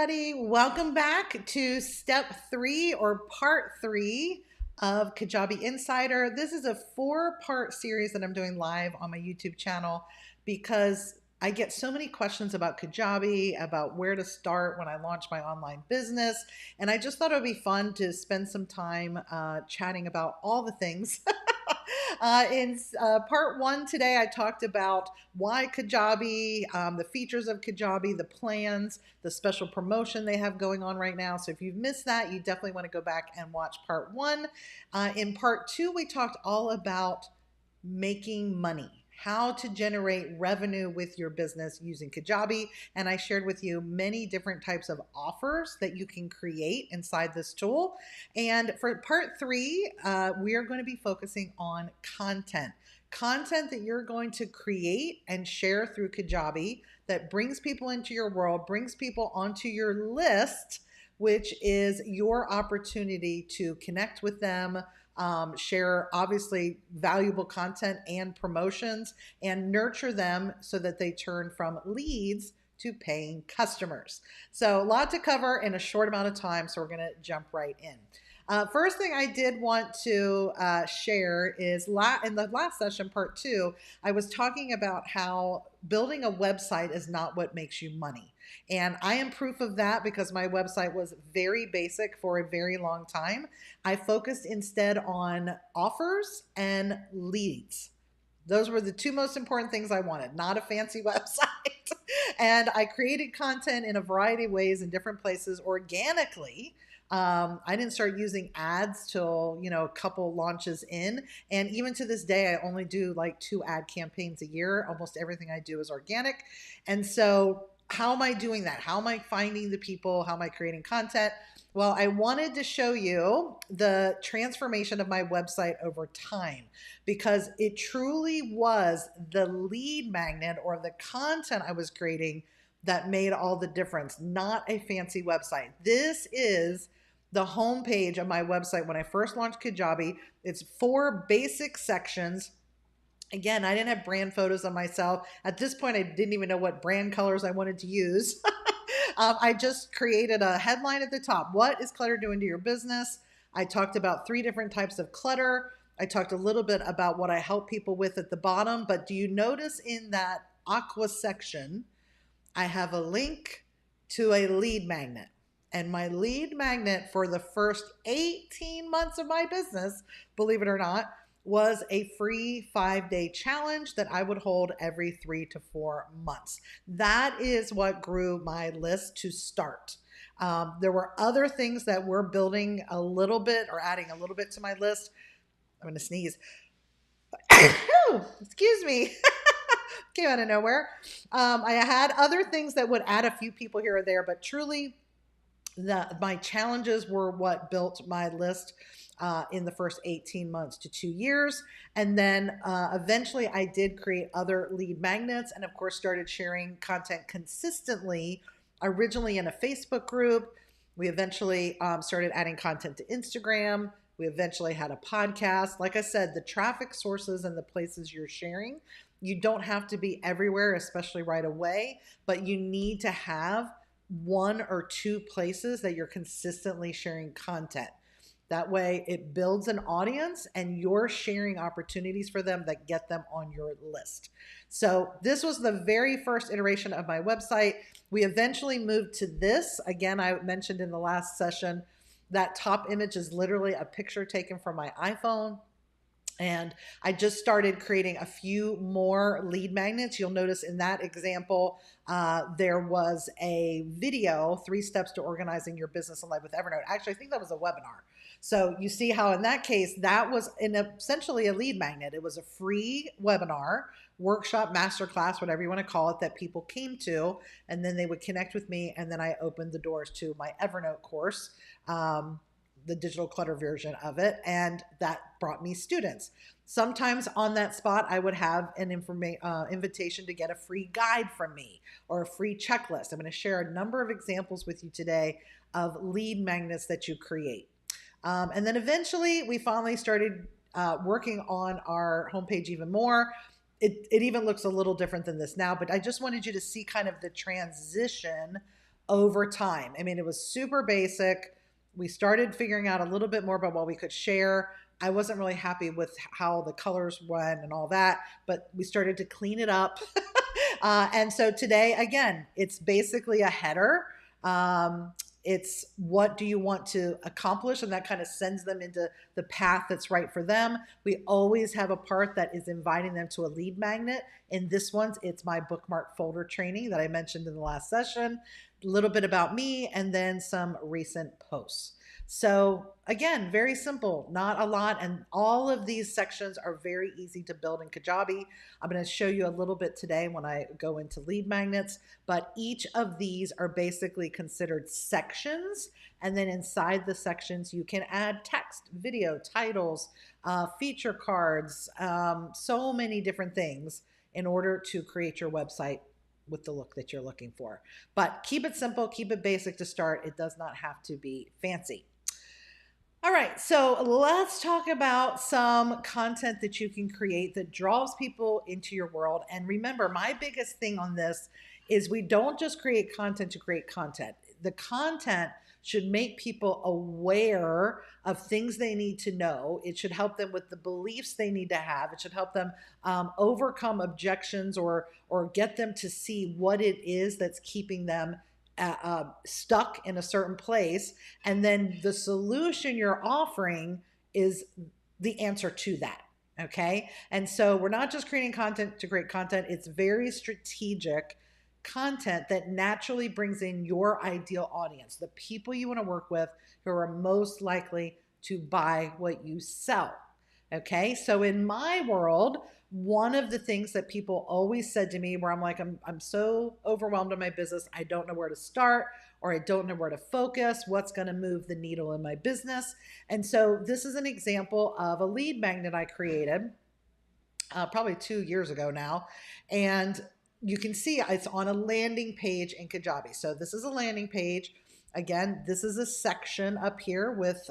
everybody. Welcome back to step 3 or part 3 of Kajabi Insider. This is a 4-part series that I'm doing live on my YouTube channel because I get so many questions about Kajabi, about where to start when I launch my online business. And I just thought it would be fun to spend some time chatting about all the things. In part 1 today, I talked about why Kajabi, the features of Kajabi, the plans, the special promotion they have going on right now. So if you've missed that, you definitely want to go back and watch part 1. In part 2, we talked all about making money, how to generate revenue with your business using Kajabi. And I shared with you many different types of offers that you can create inside this tool. And for part 3, we are going to be focusing on content. Content that you're going to create and share through Kajabi that brings people into your world, brings people onto your list, which is your opportunity to connect with them, share obviously valuable content and promotions, and nurture them so that they turn from leads to paying customers. So a lot to cover in a short amount of time, so we're going to jump right in. First thing I did want to share is in the last session, part 2, I was talking about how building a website is not what makes you money. And I am proof of that because my website was very basic for a very long time. I focused instead on offers and leads. Those were the 2 most important things I wanted, not a fancy website. And I created content in a variety of ways in different places organically. I didn't start using ads till, a couple launches in. And even to this day, I only do like 2 ad campaigns a year. Almost everything I do is organic. And so how am I doing that? How am I finding the people? How am I creating content? Well, I wanted to show you the transformation of my website over time because it truly was the lead magnet or the content I was creating that made all the difference, not a fancy website. This is the homepage of my website when I first launched Kajabi. It's 4 basic sections. Again, I didn't have brand photos of myself. At this point, I didn't even know what brand colors I wanted to use. I just created a headline at the top. What is clutter doing to your business? I talked about 3 different types of clutter. I talked a little bit about what I help people with at the bottom. But do you notice in that aqua section, I have a link to a lead magnet. And my lead magnet for the first 18 months of my business, believe it or not, was a free 5-day challenge that I would hold every 3 to 4 months. That is what grew my list to start. There were other things that we're building a little bit or adding a little bit to my list. I'm going to sneeze. Excuse me. Came out of nowhere. I had other things that would add a few people here or there, but truly my challenges were what built my list in the first 18 months to 2 years. And then eventually I did create other lead magnets and of course started sharing content consistently, originally in a Facebook group. We eventually started adding content to Instagram. We eventually had a podcast. Like I said, the traffic sources and the places you're sharing, you don't have to be everywhere, especially right away, but you need to have 1 or 2 places that you're consistently sharing content. That way it builds an audience and you're sharing opportunities for them that get them on your list. So this was the very first iteration of my website. We eventually moved to this. Again, I mentioned in the last session, that top image is literally a picture taken from my iPhone. And I just started creating a few more lead magnets. You'll notice in that example, there was a video, 3 steps to organizing your business and life with Evernote. Actually, I think that was a webinar. So you see how in that case, that was essentially a lead magnet. It was a free webinar, workshop, masterclass, whatever you want to call it, that people came to, and then they would connect with me. And then I opened the doors to my Evernote course, the digital clutter version of it, and that brought me students. Sometimes on that spot, I would have an invitation to get a free guide from me or a free checklist. I'm going to share a number of examples with you today of lead magnets that you create. And then eventually we finally started working on our homepage even more. It even looks a little different than this now, but I just wanted you to see kind of the transition over time. I mean, it was super basic. We started figuring out a little bit more about what we could share. I wasn't really happy with how the colors went and all that, but we started to clean it up. And so today, again, it's basically a header. It's what do you want to accomplish, and that kind of sends them into the path that's right for them. We always have a part that is inviting them to a lead magnet. In this one, it's my bookmark folder training that I mentioned in the last session, a little bit about me, and then some recent posts. So again, very simple, not a lot. And all of these sections are very easy to build in Kajabi. I'm going to show you a little bit today when I go into lead magnets, but each of these are basically considered sections. And then inside the sections, you can add text, video, titles, feature cards, so many different things in order to create your website with the look that you're looking for. But keep it simple, keep it basic to start. It does not have to be fancy. All right, so let's talk about some content that you can create that draws people into your world. And remember, my biggest thing on this is we don't just create content to create content. The content should make people aware of things they need to know. It should help them with the beliefs they need to have. It should help them overcome objections or get them to see what it is that's keeping them stuck in a certain place. And then the solution you're offering is the answer to that. Okay. And so we're not just creating content to create content. It's very strategic content that naturally brings in your ideal audience, the people you want to work with who are most likely to buy what you sell. Okay. So in my world, one of the things that people always said to me where I'm like, I'm so overwhelmed in my business, I don't know where to start, or I don't know where to focus, what's going to move the needle in my business. And so this is an example of a lead magnet I created probably 2 years ago now. And you can see it's on a landing page in Kajabi. So this is a landing page. Again, this is a section up here with,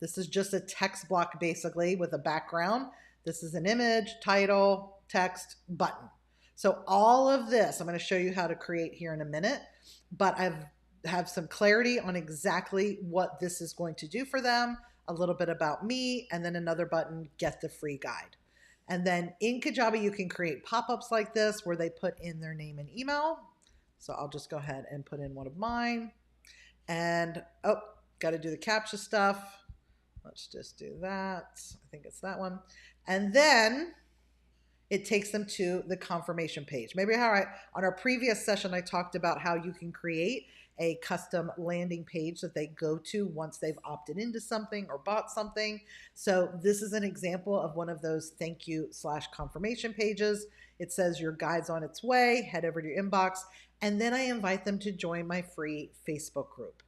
this is just a text block basically with a background. This is an image, title, text, button. So all of this, I'm going to show you how to create here in a minute, but have some clarity on exactly what this is going to do for them, a little bit about me, and then another button, get the free guide. And then in Kajabi, you can create pop-ups like this where they put in their name and email. So I'll just go ahead and put in one of mine. And, oh, got to do the CAPTCHA stuff. Let's just do that. I think it's that one. And then it takes them to the confirmation page. Maybe on our previous session, I talked about how you can create a custom landing page that they go to once they've opted into something or bought something. So this is an example of one of those thank you / confirmation pages. It says your guide's on its way, head over to your inbox, and then I invite them to join my free Facebook group.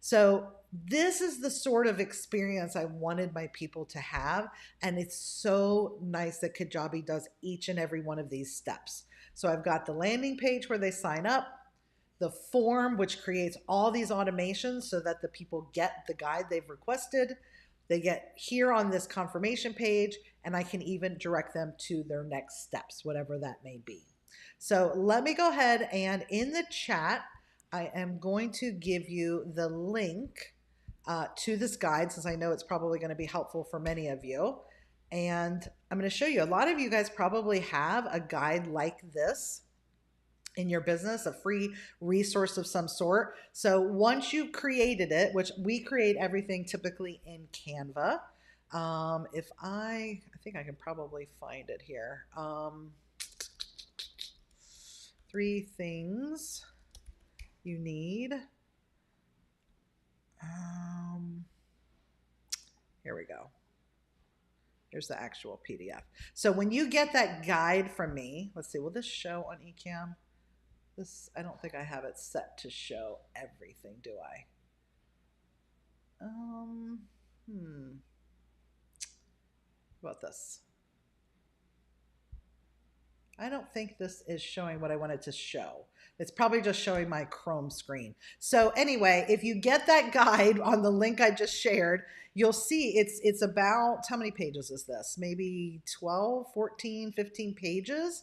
So this is the sort of experience I wanted my people to have. And it's so nice that Kajabi does each and every one of these steps. So I've got the landing page where they sign up, the form, which creates all these automations so that the people get the guide they've requested. They get here on this confirmation page, and I can even direct them to their next steps, whatever that may be. So let me go ahead and in the chat, I am going to give you the link to this guide, since I know it's probably going to be helpful for many of you. And I'm going to show you, a lot of you guys probably have a guide like this in your business, a free resource of some sort. So once you've created it, which we create everything typically in Canva. If I think I can probably find it here. 3 things you need. Here we go. Here's the actual PDF. So when you get that guide from me, let's see, will this show on eCam? This, I don't think I have it set to show everything, do I? How about this? I don't think this is showing what I wanted to show. It's probably just showing my Chrome screen. So anyway, if you get that guide on the link I just shared, you'll see it's about, how many pages is this? Maybe 12, 14, 15 pages.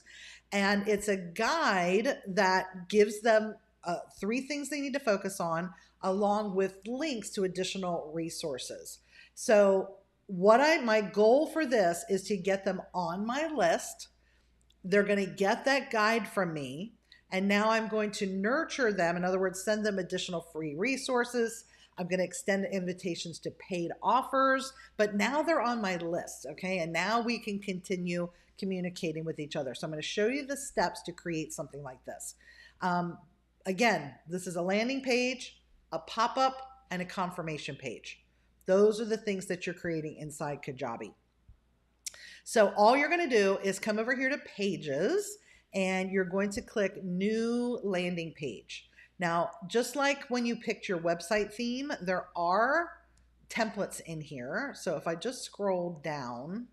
And it's a guide that gives them three things they need to focus on, along with links to additional resources. So my goal for this is to get them on my list. They're going to get that guide from me. And now I'm going to nurture them. In other words, send them additional free resources. I'm going to extend invitations to paid offers, but now they're on my list. Okay. And now we can continue communicating with each other. So I'm going to show you the steps to create something like this. Again, this is a landing page, a pop-up, and a confirmation page. Those are the things that you're creating inside Kajabi. So all you're going to do is come over here to pages, and you're going to click new landing page. Now, just like when you picked your website theme, there are templates in here. So if I just scroll down,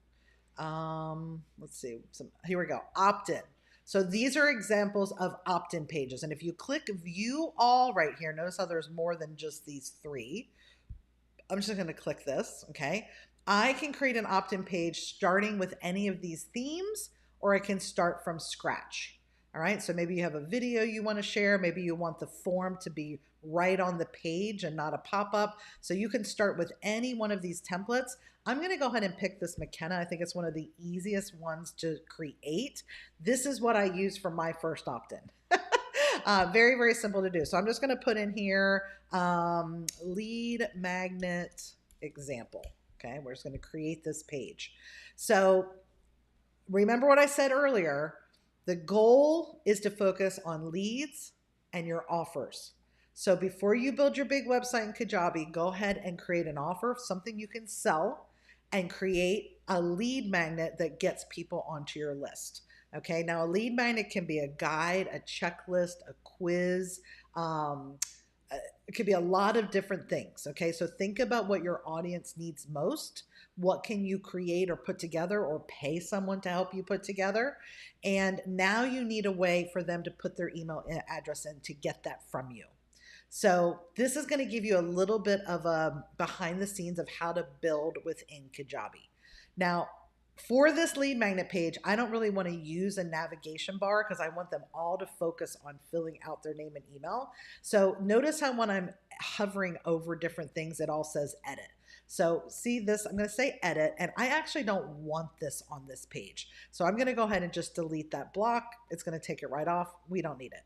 let's see, here we go, opt-in. So these are examples of opt-in pages. And if you click view all right here, notice how there's more than just these three. I'm just going to click this, okay? I can create an opt-in page starting with any of these themes, or I can start from scratch. All right, so maybe you have a video you want to share. Maybe you want the form to be right on the page and not a pop-up. So you can start with any one of these templates. I'm going to go ahead and pick this McKenna. I think it's one of the easiest ones to create. This is what I use for my first opt-in. Very, very simple to do. So I'm just going to put in here lead magnet example. Okay, we're just going to create this page. So remember what I said earlier. The goal is to focus on leads and your offers. So before you build your big website in Kajabi, go ahead and create an offer, something you can sell, and create a lead magnet that gets people onto your list. Okay, now a lead magnet can be a guide, a checklist, a quiz. It could be a lot of different things. Okay, so think about what your audience needs most. What can you create or put together, or pay someone to help you put together? And now you need a way for them to put their email address in to get that from you. So this is going to give you a little bit of a behind the scenes of how to build within Kajabi. Now, for this lead magnet page, I don't really want to use a navigation bar because I want them all to focus on filling out their name and email. So notice how when I'm hovering over different things, it all says edit. So see this, I'm going to say edit, and I actually don't want this on this page. So I'm going to go ahead and just delete that block. It's going to take it right off. We don't need it.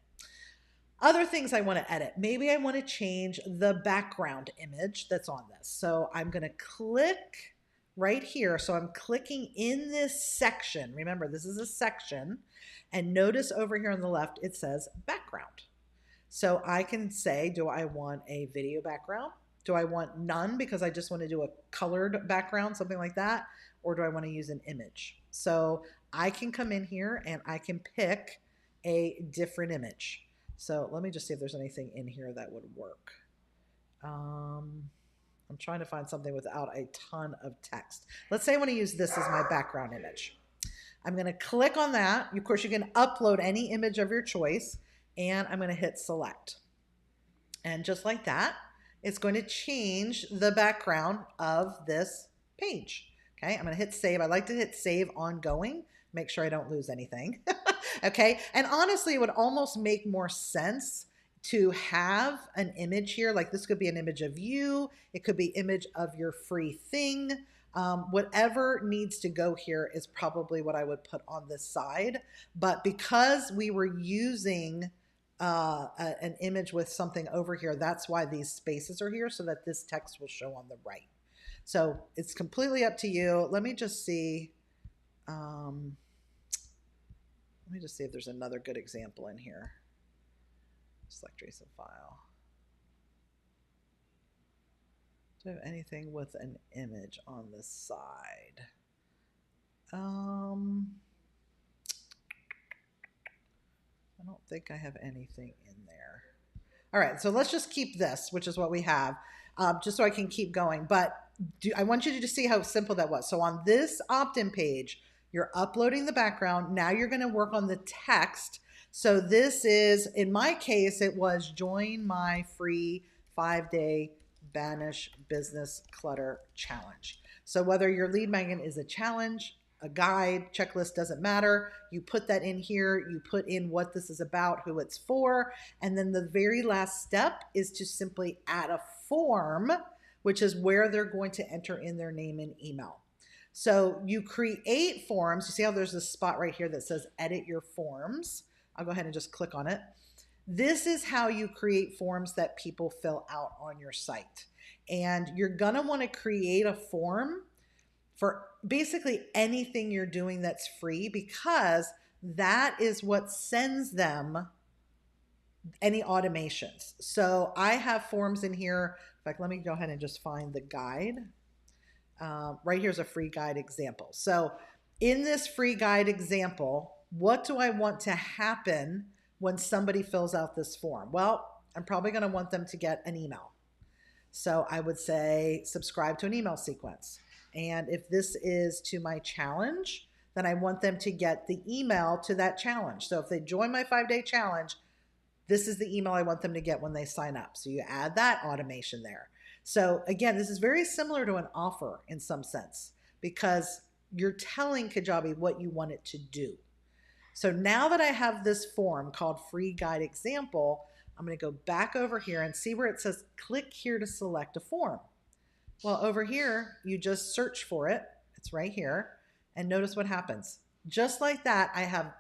Other things I want to edit. Maybe I want to change the background image that's on this. So I'm going to click right here. So I'm clicking in this section. Remember, this is a section. And notice over here on the left, it says background. So I can say, do I want a video background? Do I want none because I just want to do a colored background, something like that? Or do I want to use an image? So I can come in here and I can pick a different image. So let me just see if there's anything in here that would work. I'm trying to find something without a ton of text. Let's say I want to use this as my background image. I'm going to click on that. Of course, you can upload any image of your choice, and I'm going to hit select. And just like that, it's going to change the background of this page. Okay, I'm going to hit save. I like to hit save ongoing, make sure I don't lose anything. Okay, and honestly, it would almost make more sense to have an image here. Like this could be an image of you. It could be image of your free thing. Whatever needs to go here is probably what I would put on this side. But because we were using an image with something over here, that's why these spaces are here, so that this text will show on the right. So it's completely up to you. Let me just see. Let me just see if there's another good example in here. Select recent file. Do I have anything with an image on the side? I don't think I have anything in there. All right, so let's just keep this, which is what we have, just so I can keep going. But I want you to just see how simple that was. So on this opt-in page, you're uploading the background. Now you're going to work on the text. So this is, in my case, it was join my free 5-day Banish Business Clutter Challenge. So whether your lead magnet is a challenge, a guide, checklist, doesn't matter. You put that in here, you put in what this is about, who it's for, and then the very last step is to simply add a form, which is where they're going to enter in their name and email. So you create forms. You see how there's this spot right here that says edit your forms. I'll go ahead and just click on it. This is how you create forms that people fill out on your site. And you're going to want to create a form for basically anything you're doing that's free, because that is what sends them any automations. So I have forms in here. In fact, let me go ahead and just find the guide. Right here's a free guide example. So in this free guide example, what do I want to happen when somebody fills out this form? Well, I'm probably going to want them to get an email. So I would say subscribe to an email sequence. And if this is to my challenge, then I want them to get the email to that challenge. So if they join my 5-day challenge, this is the email I want them to get when they sign up. So you add that automation there. So again, this is very similar to an offer in some sense, because you're telling Kajabi what you want it to do. So now that I have this form called free guide example, I'm going to go back over here and see where it says click here to select a form. Well, over here, you just search for it. It's right here. And notice what happens. Just like that, I have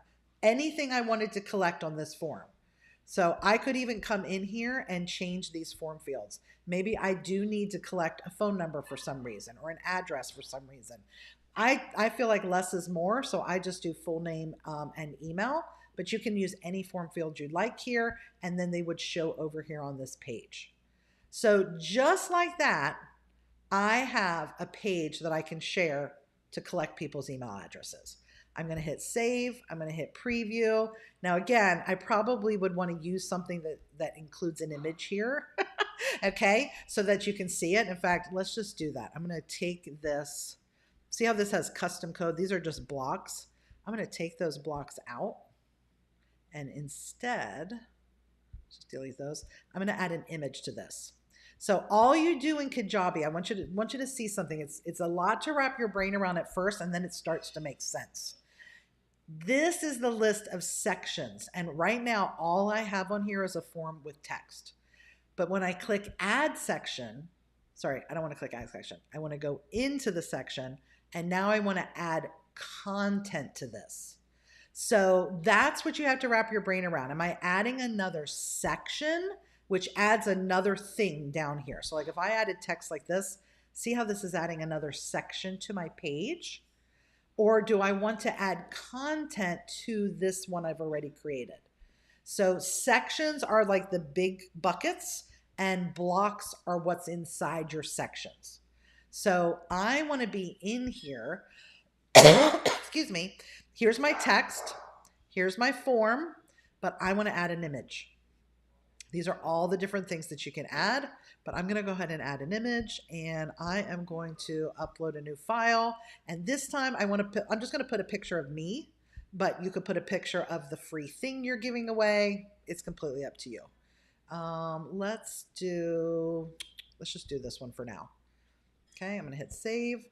anything I wanted to collect on this form. So I could even come in here and change these form fields. Maybe I do need to collect a phone number for some reason, or an address for some reason. I feel like less is more, so I just do full name and email, but you can use any form field you'd like here, and then they would show over here on this page. So just like that, I have a page that I can share to collect people's email addresses. I'm going to hit save. I'm going to hit preview. Now, again, I probably would want to use something that includes an image here, okay, so that you can see it. In fact, let's just do that. I'm going to take this. See how this has custom code? These are just blocks. I'm going to take those blocks out, and instead, just delete those. I'm going to add an image to this. So all you do in Kajabi, I want you to see something. It's a lot to wrap your brain around at first, and then it starts to make sense. This is the list of sections, and right now all I have on here is a form with text. But when I click add section, sorry, I don't want to click add section. I want to go into the section, and now I want to add content to this. So that's what you have to wrap your brain around. Am I adding another section, which adds another thing down here? So like if I added text like this, see how this is adding another section to my page? Or do I want to add content to this one I've already created? So sections are like the big buckets, and blocks are what's inside your sections. So I want to be in here. Excuse me. Here's my text. Here's my form, but I want to add an image. These are all the different things that you can add, but I'm going to go ahead and add an image, and I am going to upload a new file. And this time I'm just going to put a picture of me, but you could put a picture of the free thing you're giving away. It's completely up to you. Let's just do this one for now. Okay, I'm going to hit save.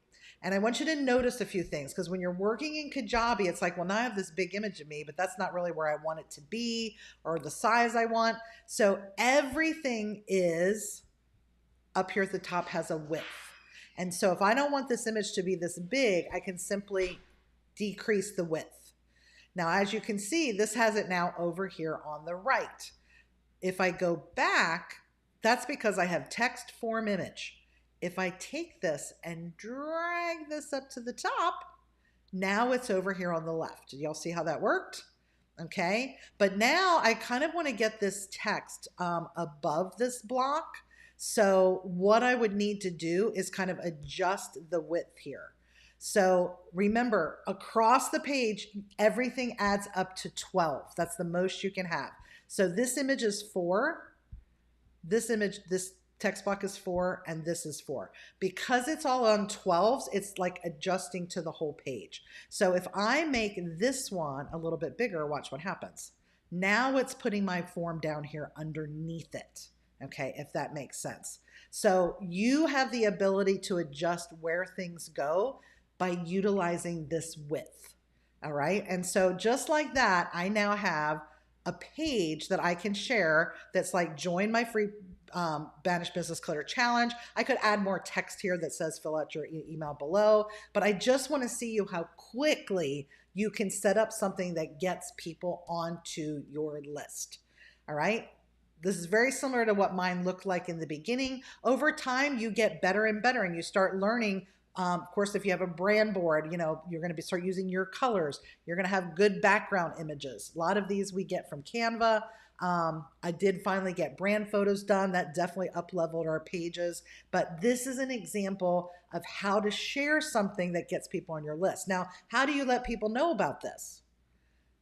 And I want you to notice a few things, because when you're working in Kajabi, it's like, well, now I have this big image of me, but that's not really where I want it to be or the size I want. So everything is up here at the top has a width. And so if I don't want this image to be this big, I can simply decrease the width. Now, as you can see, this has it now over here on the right. If I go back, that's because I have text, form, image. If I take this and drag this up to the top, now it's over here on the left. Did y'all see how that worked? Okay, but now I kind of want to get this text above this block. So what I would need to do is kind of adjust the width here. So remember, across the page, everything adds up to 12. That's the most you can have. So this image is 4. This text block is 4, and this is 4. Because it's all on 12s, it's like adjusting to the whole page. So if I make this one a little bit bigger, watch what happens. Now it's putting my form down here underneath it, okay, if that makes sense. So you have the ability to adjust where things go by utilizing this width. All right. And so just like that, I now have a page that I can share that's like join my free Banish Business Clutter Challenge. I could add more text here that says fill out your email below, but I just want to see you how quickly you can set up something that gets people onto your list. All right. This is very similar to what mine looked like in the beginning. Over time, you get better and better, and you start learning. Of course, if you have a brand board, you're going to start using your colors. You're going to have good background images. A lot of these we get from Canva. I did finally get brand photos done. That definitely up-leveled our pages. But this is an example of how to share something that gets people on your list. Now, how do you let people know about this?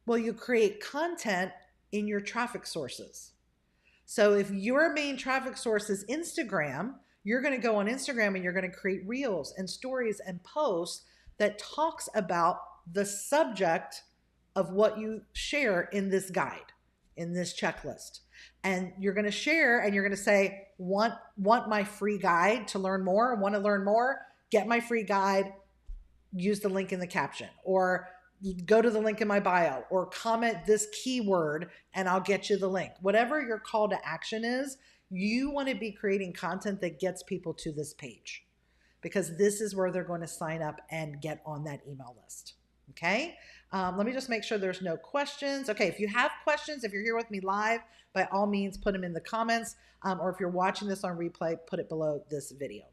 Well, you create content in your traffic sources. So if your main traffic source is Instagram, you're going to go on Instagram and you're going to create reels and stories and posts that talks about the subject of what you share in this guide, in this checklist. And you're going to share and you're going to say, want my free guide to learn more? Want to learn more? Get my free guide. Use the link in the caption, or go to the link in my bio, or comment this keyword and I'll get you the link. Whatever your call to action is, you want to be creating content that gets people to this page, because this is where they're going to sign up and get on that email list. Okay. Let me just make sure there's no questions. Okay. If you have questions, if you're here with me live, by all means, put them in the comments. Or if you're watching this on replay, put it below this video.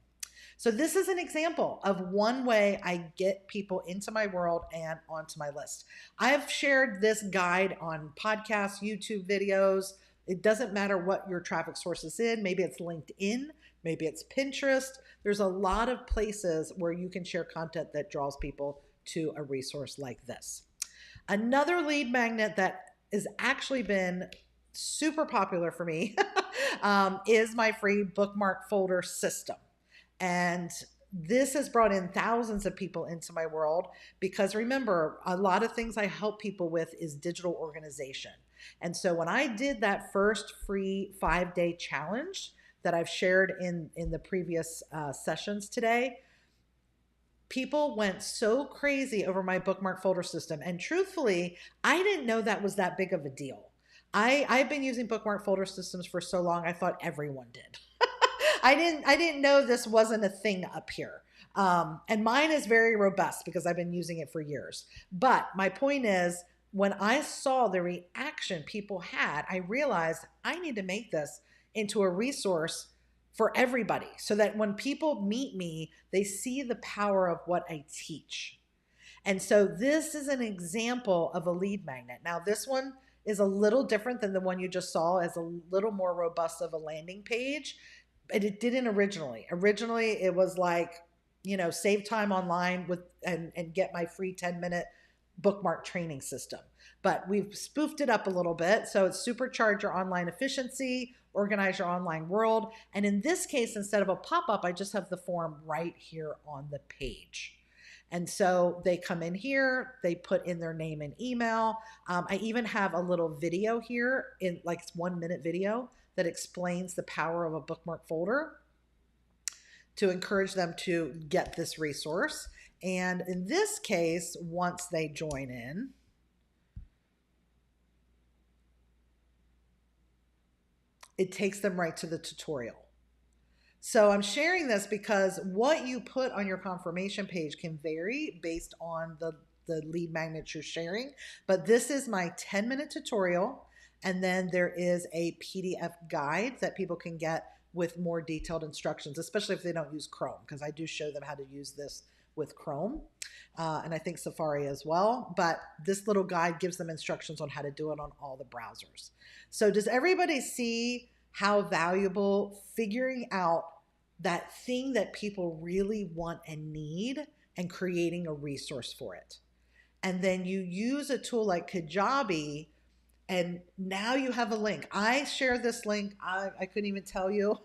So this is an example of one way I get people into my world and onto my list. I've shared this guide on podcasts, YouTube videos. It doesn't matter what your traffic source is in. Maybe it's LinkedIn, maybe it's Pinterest. There's a lot of places where you can share content that draws people to a resource like this. Another lead magnet that has actually been super popular for me is my free bookmark folder system. And this has brought in thousands of people into my world, because remember, a lot of things I help people with is digital organization. And so when I did that first free 5-day challenge that I've shared in the previous sessions today, people went so crazy over my bookmark folder system. And truthfully, I didn't know that was that big of a deal. I've been using bookmark folder systems for so long, I thought everyone did. I didn't know this wasn't a thing up here. And mine is very robust because I've been using it for years. But my point is, when I saw the reaction people had, I realized I need to make this into a resource for everybody, so that when people meet me, they see the power of what I teach. And so this is an example of a lead magnet. Now, this one is a little different than the one you just saw, as a little more robust of a landing page. But it didn't originally. Originally, it was like, save time online and get my free 10-minute bookmark training system. But we've spoofed it up a little bit. So it's supercharge your online efficiency, organize your online world. And in this case, instead of a pop-up, I just have the form right here on the page. And so they come in here, they put in their name and email. I even have a little video here, in like 1-minute video, that explains the power of a bookmark folder to encourage them to get this resource. And in this case, once they join in, it takes them right to the tutorial. So I'm sharing this because what you put on your confirmation page can vary based on the lead magnet you're sharing. But this is my 10-minute tutorial. And then there is a PDF guide that people can get with more detailed instructions, especially if they don't use Chrome, because I do show them how to use this with Chrome. And I think Safari as well. But this little guide gives them instructions on how to do it on all the browsers. So does everybody see how valuable figuring out that thing that people really want and need and creating a resource for it? And then you use a tool like Kajabi, and now you have a link. I share this link. I couldn't even tell you.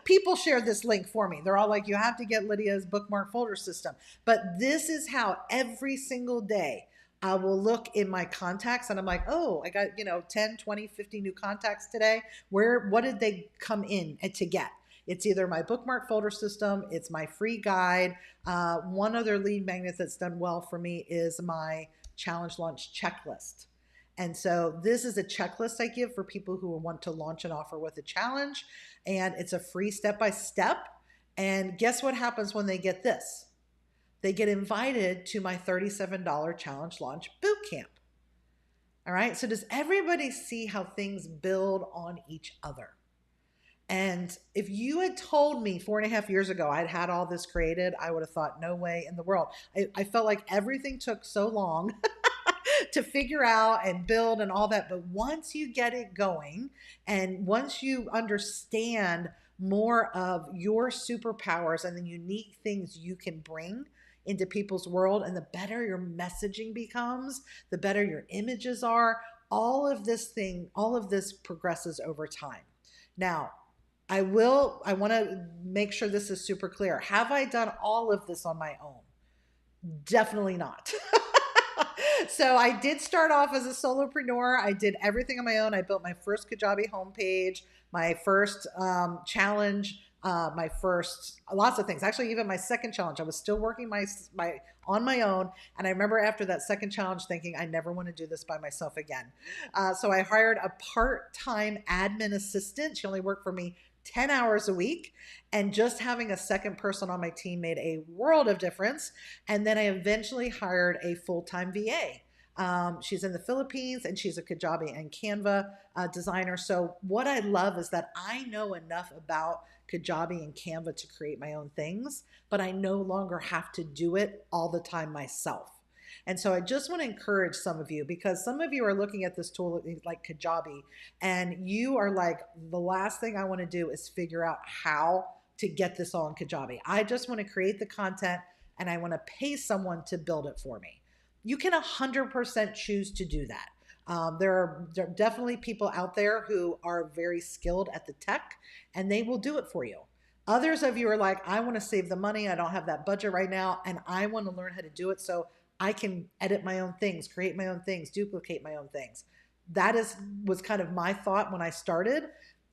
People share this link for me. They're all like, you have to get Lydia's bookmark folder system. But this is how every single day I will look in my contacts and I'm like, oh, I got, 10, 20, 50 new contacts today. What did they come in to get? It's either my bookmark folder system, it's my free guide. One other lead magnet that's done well for me is my challenge launch checklist. And so this is a checklist I give for people who want to launch an offer with a challenge. And it's a free step-by-step. And guess what happens when they get this? They get invited to my $37 challenge launch bootcamp. All right. So does everybody see how things build on each other? And if you had told me 4.5 years ago I'd had all this created, I would have thought, no way in the world. I felt like everything took so long to figure out and build and all that. But once you get it going and once you understand more of your superpowers and the unique things you can bring into people's world, and the better your messaging becomes, the better your images are, all of this progresses over time. Now, I want to make sure this is super clear. Have I done all of this on my own? Definitely not. So I did start off as a solopreneur. I did everything on my own. I built my first Kajabi homepage, my first challenge, my first lots of things. Actually, even my second challenge, I was still working my on my own. And I remember after that second challenge thinking, I never want to do this by myself again. So I hired a part-time admin assistant. She only worked for me 10 hours a week, and just having a second person on my team made a world of difference. And then I eventually hired a full-time VA. She's in the Philippines, and she's a Kajabi and Canva designer. So what I love is that I know enough about Kajabi and Canva to create my own things, but I no longer have to do it all the time myself. And so I just want to encourage some of you, because some of you are looking at this tool like Kajabi and you are like, the last thing I want to do is figure out how to get this all in Kajabi. I just want to create the content and I want to pay someone to build it for me. You can 100% choose to do that. There are definitely people out there who are very skilled at the tech and they will do it for you. Others of you are like, I want to save the money. I don't have that budget right now, and I want to learn how to do it so I can edit my own things, create my own things, duplicate my own things. That was kind of my thought when I started.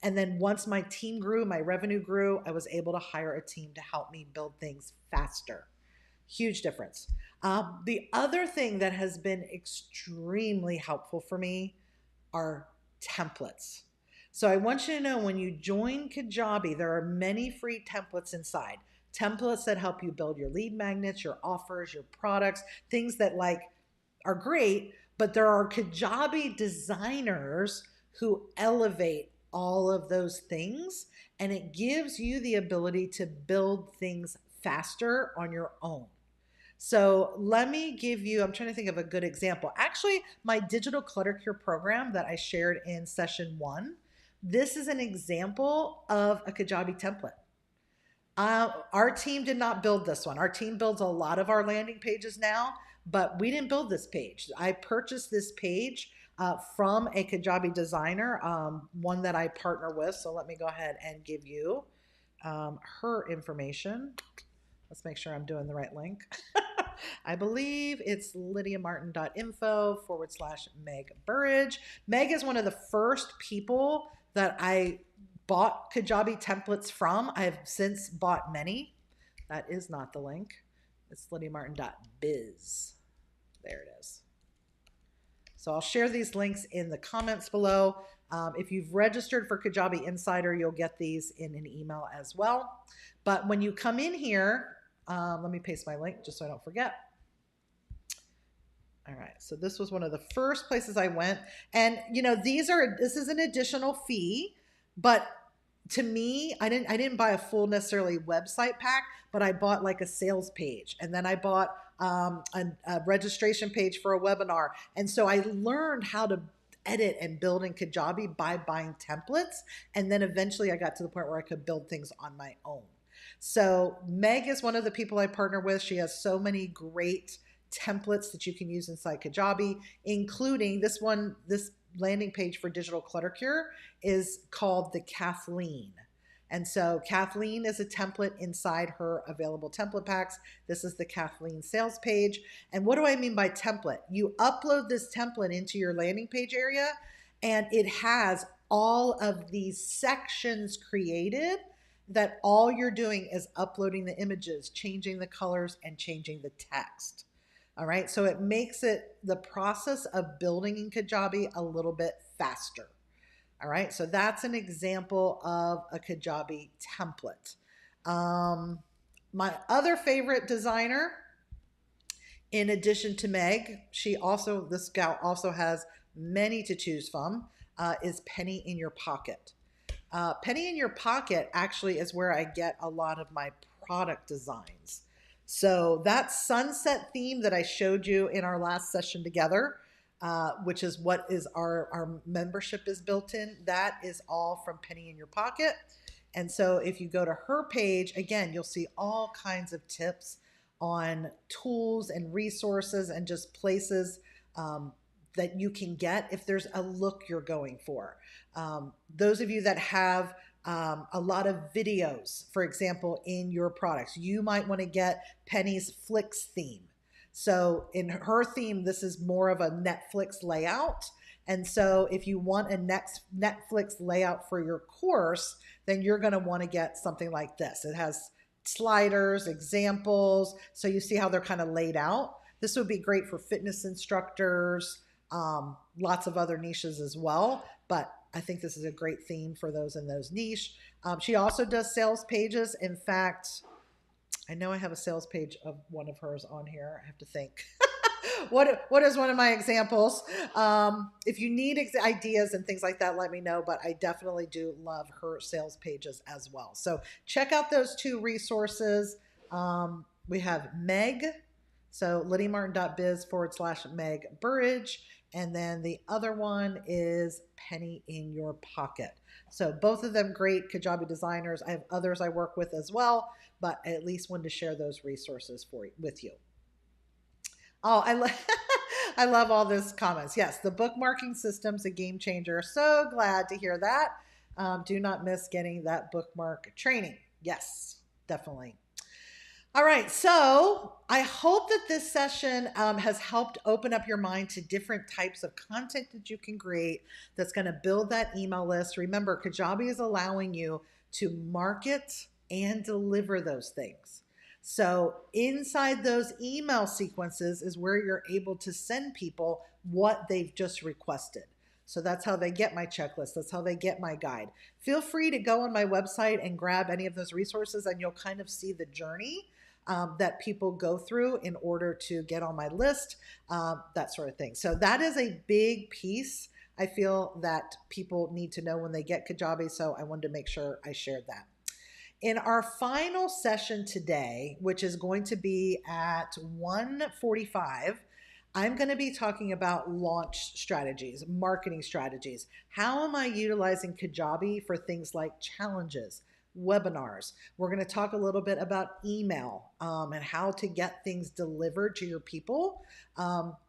And then once my team grew, my revenue grew, I was able to hire a team to help me build things faster. Huge difference. The other thing that has been extremely helpful for me are templates. So I want you to know, when you join Kajabi, there are many free templates inside. Templates that help you build your lead magnets, your offers, your products, things that like are great, but there are Kajabi designers who elevate all of those things, and it gives you the ability to build things faster on your own. So let me give you, I'm trying to think of a good example. Actually, my digital clutter cure program that I shared in session 1, this is an example of a Kajabi template. Our team did not build this one. Our team builds a lot of our landing pages now, but we didn't build this page. I purchased this page from a Kajabi designer, one that I partner with. So let me go ahead and give you her information. Let's make sure I'm doing the right link. I believe it's lydiamartin.info/Meg Burridge. Meg is one of the first people that I bought Kajabi templates from. I have since bought many. That is not the link. It's lydiamartin.biz. There it is. So I'll share these links in the comments below. If you've registered for Kajabi Insider, you'll get these in an email as well. But when you come in here, let me paste my link just so I don't forget. All right, so this was one of the first places I went. And you know, this is an additional fee, but to me, I didn't buy a full necessarily website pack, but I bought like a sales page, and then I bought a registration page for a webinar. And so I learned how to edit and build in Kajabi by buying templates. And then eventually I got to the point where I could build things on my own. So Meg is one of the people I partner with. She has so many great templates that you can use inside Kajabi, including this one. This landing page for digital clutter cure is called the Kathleen. And so Kathleen is a template inside her available template packs. This is the Kathleen sales page. And what do I mean by template? You upload this template into your landing page area, and it has all of these sections created. that all you're doing is uploading the images, changing the colors, and changing the text. All right, so it makes it the process of building in Kajabi a little bit faster. All right, so that's an example of a Kajabi template. My other favorite designer, in addition to Meg, this gal also has many to choose from, is Penny in Your Pocket. Penny in Your Pocket actually is where I get a lot of my product designs. So that sunset theme that I showed you in our last session together, which is what is our membership is built in, that is all from Penny in Your Pocket. And so if you go to her page, again, you'll see all kinds of tips on tools and resources and just places that you can get if there's a look you're going for. Those of you that have a lot of videos, for example, in your products, you might want to get Penny's Flicks theme. So in her theme, this is more of a Netflix layout. And so if you want a Netflix layout for your course, then you're going to want to get something like this. It has sliders, examples, so you see how they're kind of laid out. This would be great for fitness instructors, lots of other niches as well, but I think this is a great theme for those in those niche. She also does sales pages. In fact, I know I have a sales page of one of hers on here. I have to think. What is one of my examples? If you need ideas and things like that, let me know, but I definitely do love her sales pages as well. So check out those two resources. We have Meg, so lydiamartin.biz/Meg Burridge. And then the other one is Penny in Your Pocket. So both of them great Kajabi designers. I have others I work with as well, but I at least wanted to share those resources with you. Oh, I love all those comments. Yes, the bookmarking system's a game changer. So glad to hear that. Do not miss getting that bookmark training. Yes, definitely. All right, so I hope that this session has helped open up your mind to different types of content that you can create that's going to build that email list. Remember, Kajabi is allowing you to market and deliver those things. So inside those email sequences is where you're able to send people what they've just requested. So that's how they get my checklist. That's how they get my guide. Feel free to go on my website and grab any of those resources, and you'll kind of see the journey that people go through in order to get on my list, that sort of thing. So that is a big piece I feel that people need to know when they get Kajabi, so I wanted to make sure I shared that. In our final session today, which is going to be at 1:45, I'm going to be talking about launch strategies, marketing strategies. How am I utilizing Kajabi for things like challenges, webinars? We're going to talk a little bit about email and how to get things delivered to your people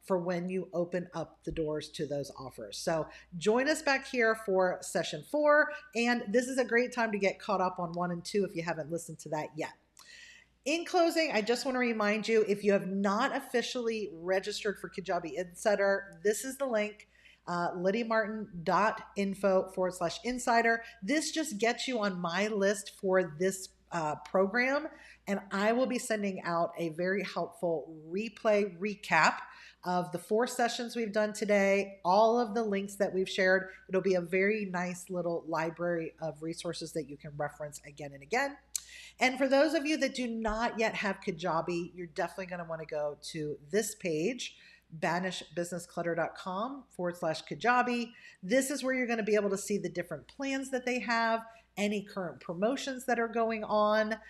for when you open up the doors to those offers. So join us back here for session 4. And this is a great time to get caught up on 1 and 2 if you haven't listened to that yet. In closing, I just want to remind you, if you have not officially registered for Kajabi Insider, this is the link, lydiamartin.info/insider. This just gets you on my list for this program, and I will be sending out a very helpful replay recap of the 4 sessions we've done today, all of the links that we've shared. It'll be a very nice little library of resources that you can reference again and again. And for those of you that do not yet have Kajabi, you're definitely going to want to go to this page, banishbusinessclutter.com/Kajabi. This is where you're going to be able to see the different plans that they have, any current promotions that are going on.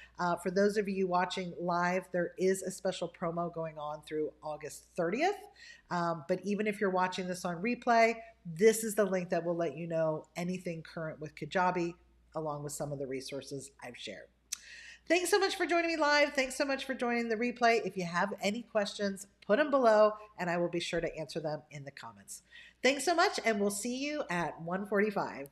For those of you watching live, there is a special promo going on through August 30th. But even if you're watching this on replay, this is the link that will let you know anything current with Kajabi, along with some of the resources I've shared. Thanks so much for joining me live. Thanks so much for joining the replay. If you have any questions, put them below, and I will be sure to answer them in the comments. Thanks so much, and we'll see you at 1:45.